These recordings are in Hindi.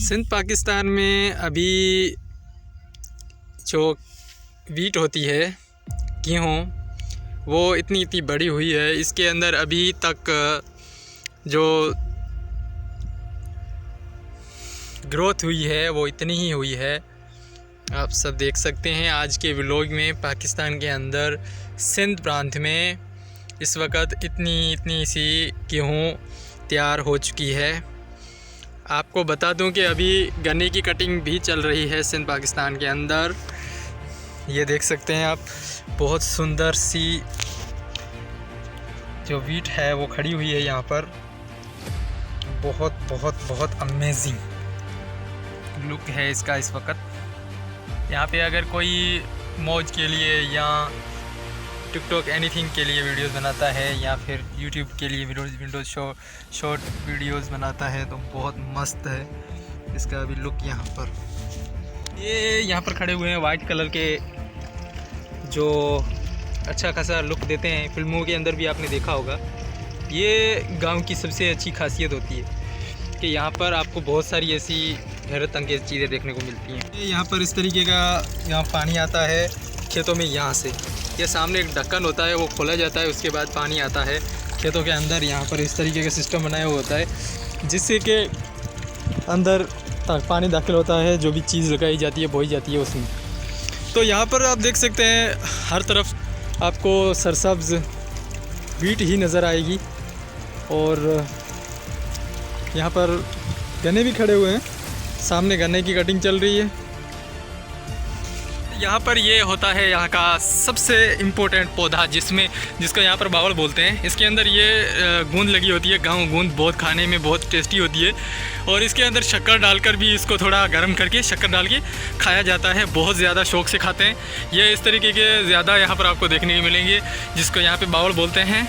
सिंध पाकिस्तान में अभी जो वीट होती है, गेहूँ, वो इतनी इतनी बड़ी हुई है। इसके अंदर अभी तक जो ग्रोथ हुई है वो इतनी ही हुई है। आप सब देख सकते हैं आज के व्लॉग में। पाकिस्तान के अंदर सिंध प्रांत में इस वक्त इतनी सी गेहूँ तैयार हो चुकी है। आपको बता दूं कि अभी गन्ने की कटिंग भी चल रही है सिंध पाकिस्तान के अंदर। ये देख सकते हैं आप, बहुत सुंदर सी जो वीट है वो खड़ी हुई है यहाँ पर। बहुत बहुत बहुत अमेजिंग लुक है इसका इस वक्त। यहाँ पे अगर कोई मौज के लिए या टिकटॉक एनीथिंग के लिए वीडियोस बनाता है या फिर यूट्यूब के लिए विंडोज शॉर्ट वीडियोस बनाता है तो बहुत मस्त है इसका अभी लुक। यहाँ पर ये यहाँ पर खड़े हुए हैं वाइट कलर के, जो अच्छा खासा लुक देते हैं। फिल्मों के अंदर भी आपने देखा होगा। ये गांव की सबसे अच्छी खासियत होती है कि यहाँ पर आपको बहुत सारी ऐसी हैरत अंगेज़ चीज़ें देखने को मिलती हैं। यहाँ पर इस तरीके का यहाँ पानी आता है खेतों में। यहाँ से ये सामने एक ढक्कन होता है, वो खोला जाता है, उसके बाद पानी आता है खेतों के अंदर। यहाँ पर इस तरीके का सिस्टम बनाया हुआ होता है जिससे कि अंदर पानी दाखिल होता है, जो भी चीज़ लगाई जाती है बोई जाती है उसमें। तो यहाँ पर आप देख सकते हैं हर तरफ आपको सरसब्ज़ वीट ही नज़र आएगी। और यहाँ पर गन्ने भी खड़े हुए हैं, सामने गन्ने की कटिंग चल रही है। यहाँ पर ये होता है यहाँ का सबसे इम्पोर्टेंट पौधा जिसको यहाँ पर बावल बोलते हैं। इसके अंदर ये गूंद लगी होती है। गाँव गूंद बहुत खाने में बहुत टेस्टी होती है और इसके अंदर शक्कर डालकर भी इसको थोड़ा गर्म करके शक्कर डाल के खाया जाता है। बहुत ज़्यादा शौक़ से खाते हैं। ये इस तरीके के ज़्यादा यहाँ पर आपको देखने को मिलेंगे जिसको यहाँ पर बावल बोलते हैं।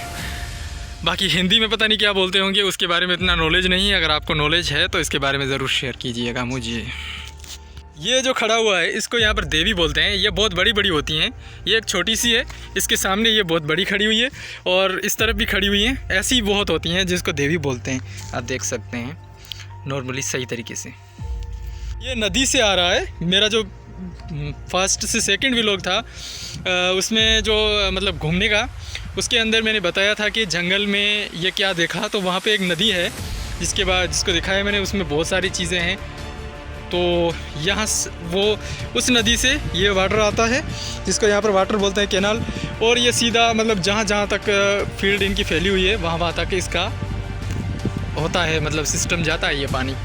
बाकी हिंदी में पता नहीं क्या बोलते होंगे, उसके बारे में इतना नॉलेज नहीं है। अगर आपको नॉलेज है तो इसके बारे में ज़रूर शेयर कीजिएगा मुझे। ये जो खड़ा हुआ है इसको यहाँ पर देवी बोलते हैं। ये बहुत बड़ी बड़ी होती हैं। ये एक छोटी सी है, इसके सामने ये बहुत बड़ी खड़ी हुई है और इस तरफ भी खड़ी हुई हैं। ऐसी बहुत होती हैं जिसको देवी बोलते हैं। आप देख सकते हैं नॉर्मली सही तरीके से। ये नदी से आ रहा है। मेरा जो फर्स्ट से सेकंड व्लॉग था उसमें जो मतलब घूमने का, उसके अंदर मैंने बताया था कि जंगल में ये क्या देखा, तो वहाँ पे एक नदी है जिसको दिखाया मैंने। उसमें बहुत सारी चीज़ें हैं। तो यहाँ वो उस नदी से ये वाटर आता है जिसको यहाँ पर वाटर बोलते हैं, कैनाल। और ये सीधा मतलब जहाँ तक फील्ड इनकी फैली हुई है वहाँ तक इसका होता है, मतलब सिस्टम जाता है ये पानी।